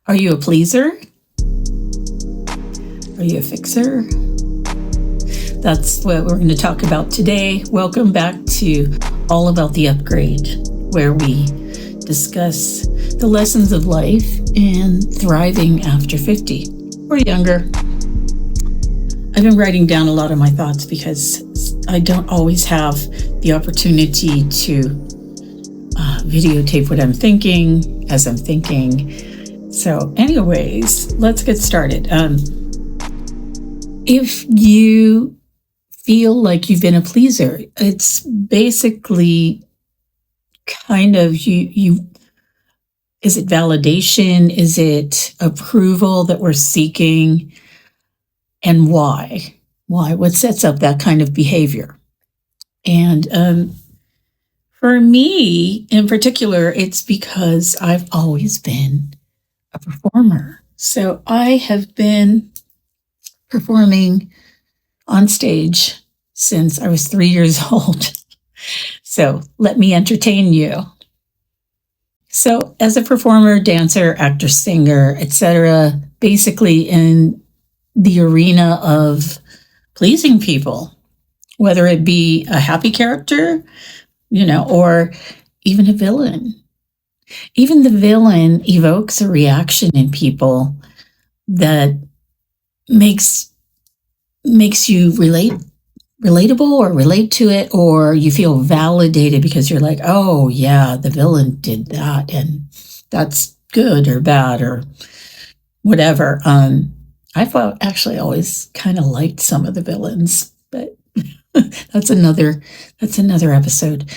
Are you a pleaser? Are you a fixer? That's what we're going to talk about today. Welcome back to All About the Upgrade, where we discuss the lessons of life and thriving after 50 or younger. I've been writing down a lot of my thoughts because I don't always have the opportunity to videotape what I'm thinking as I'm thinking. So anyways, let's get started. If you feel like you've been a pleaser, it's basically kind of you is it validation? Is it approval that we're seeking? And why? What sets up that kind of behavior? And for me in particular, it's because I've always been a performer. So I have been performing on stage since I was 3 years old. So let me entertain you. So as a performer, dancer, actor, singer, etc., basically in the arena of pleasing people, whether it be a happy character, or even a villain. Even the villain evokes a reaction in people that makes you relatable or relate to it, or you feel validated because you're like, oh yeah, the villain did that and that's good or bad or whatever. I've actually always kind of liked some of the villains, but that's another episode.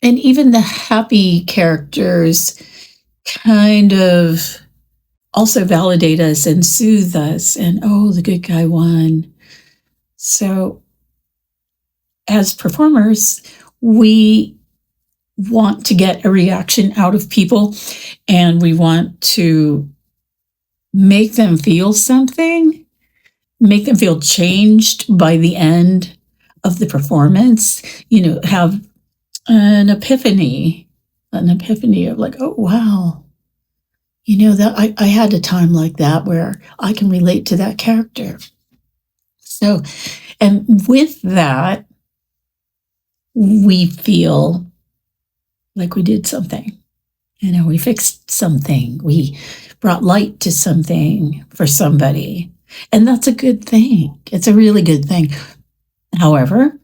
And even the happy characters kind of also validate us and soothe us and, oh, the good guy won. So as performers, we want to get a reaction out of people and we want to make them feel something, make them feel changed by the end of the performance, have an epiphany of like, oh, wow, that I had a time like that where I can relate to that character. So, and with that, we feel like we did something. We fixed something. We brought light to something for somebody. And that's a good thing. It's a really good thing. However,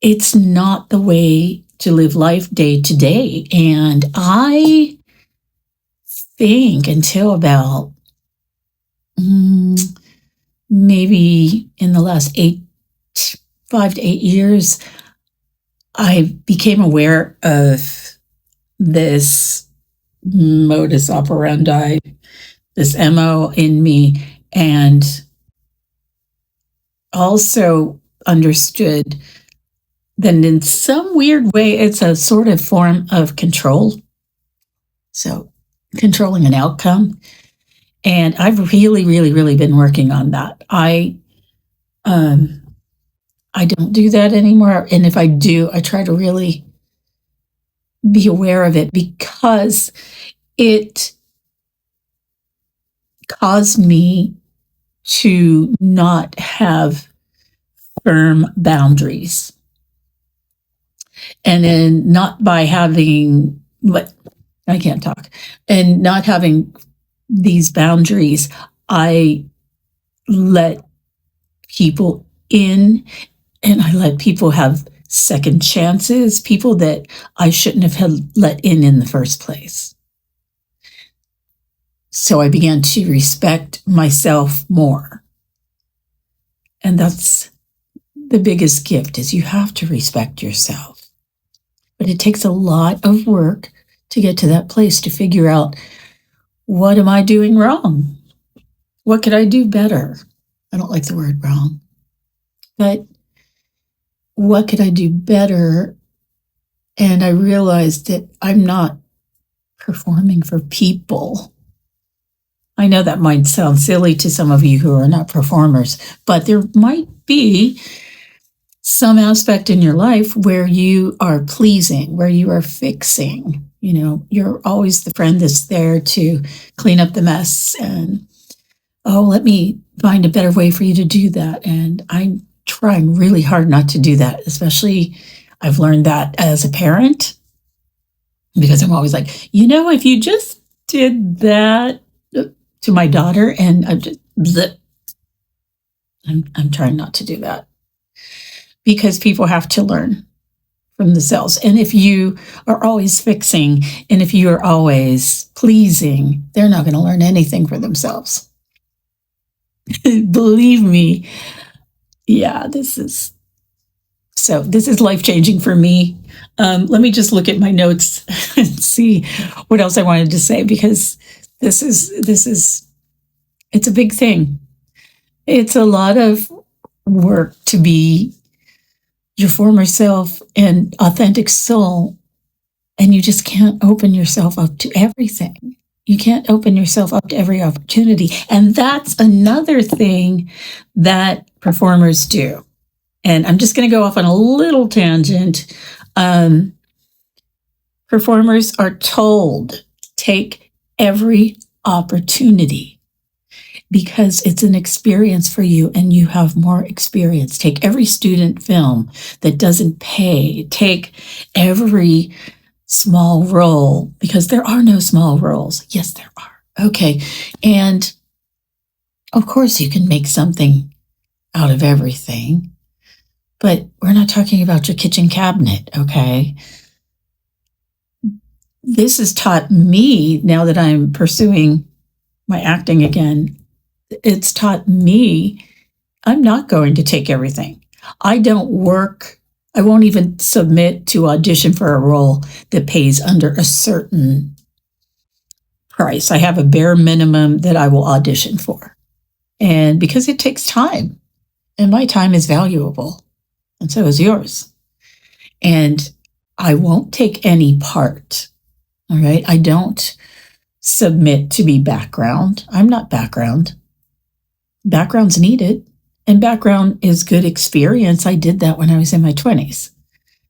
it's not the way to live life day to day. And I think until about maybe in the last 5 to 8 years, I became aware of this modus operandi, this MO in me, and also understood that in some weird way, it's a sort of form of control. So controlling an outcome. And I've really, really, really been working on that. I don't do that anymore. And if I do, I try to really be aware of it because it caused me to not have firm boundaries. And then not by having, I can't talk, and not having these boundaries, I let people in and I let people have second chances, people that I shouldn't have had let in the first place. So I began to respect myself more. And that's the biggest gift, is you have to respect yourself. But it takes a lot of work to get to that place, to figure out, what am I doing wrong? What could I do better? I don't like the word wrong. But what could I do better? And I realized that I'm not performing for people. I know that might sound silly to some of you who are not performers, but there might be some aspect in your life where you are pleasing, where you are fixing, You're always the friend that's there to clean up the mess and, oh, let me find a better way for you to do that. And I'm trying really hard not to do that, especially I've learned that as a parent, because I'm always like, if you just did that to my daughter, and I'm trying not to do that, because people have to learn from themselves. And if you are always fixing, and if you are always pleasing, they're not going to learn anything for themselves. Believe me. Yeah, this is life-changing for me. Let me just look at my notes and see what else I wanted to say, because it's a big thing. It's a lot of work to be your former self and authentic soul, and you just can't open yourself up to everything. You can't open yourself up to every opportunity. And that's another thing that performers do. And I'm just going to go off on a little tangent. Performers are told, take every opportunity, because it's an experience for you and you have more experience. Take every student film that doesn't pay. Take every small role, because there are no small roles. Yes, there are. Okay. And of course you can make something out of everything, but we're not talking about your kitchen cabinet. Okay. This has taught me, now that I'm pursuing my acting again, it's taught me I'm not going to take everything. I won't even submit to audition for a role that pays under a certain price. I have a bare minimum that I will audition for. And because it takes time, and my time is valuable, and so is yours. And I won't take any part. All right. I don't submit to be background. I'm not background. Background's needed, and background is good experience. I did that when I was in my 20s,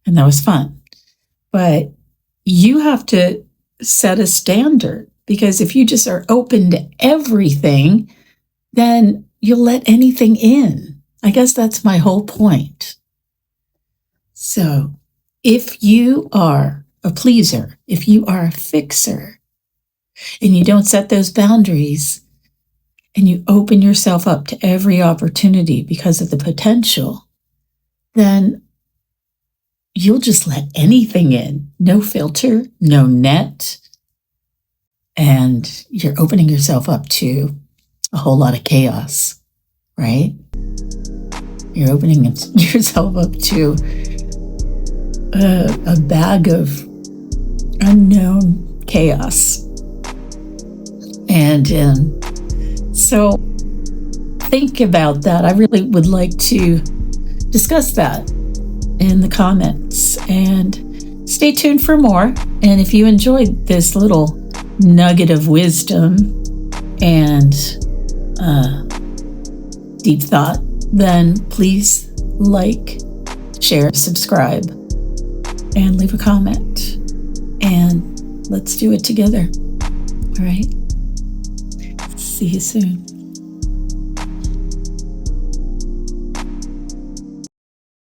and that was fun. But you have to set a standard, because if you just are open to everything, then you'll let anything in. I guess that's my whole point. So if you are a pleaser, if you are a fixer, and you don't set those boundaries, and you open yourself up to every opportunity because of the potential, then you'll just let anything in. No filter, no net. And you're opening yourself up to a whole lot of chaos, right? You're opening yourself up to a bag of unknown chaos. And so think about that. I really would like to discuss that in the comments, and stay tuned for more. And if you enjoyed this little nugget of wisdom and deep thought, then please like, share, subscribe, and leave a comment. And let's do it together. All right. See you soon.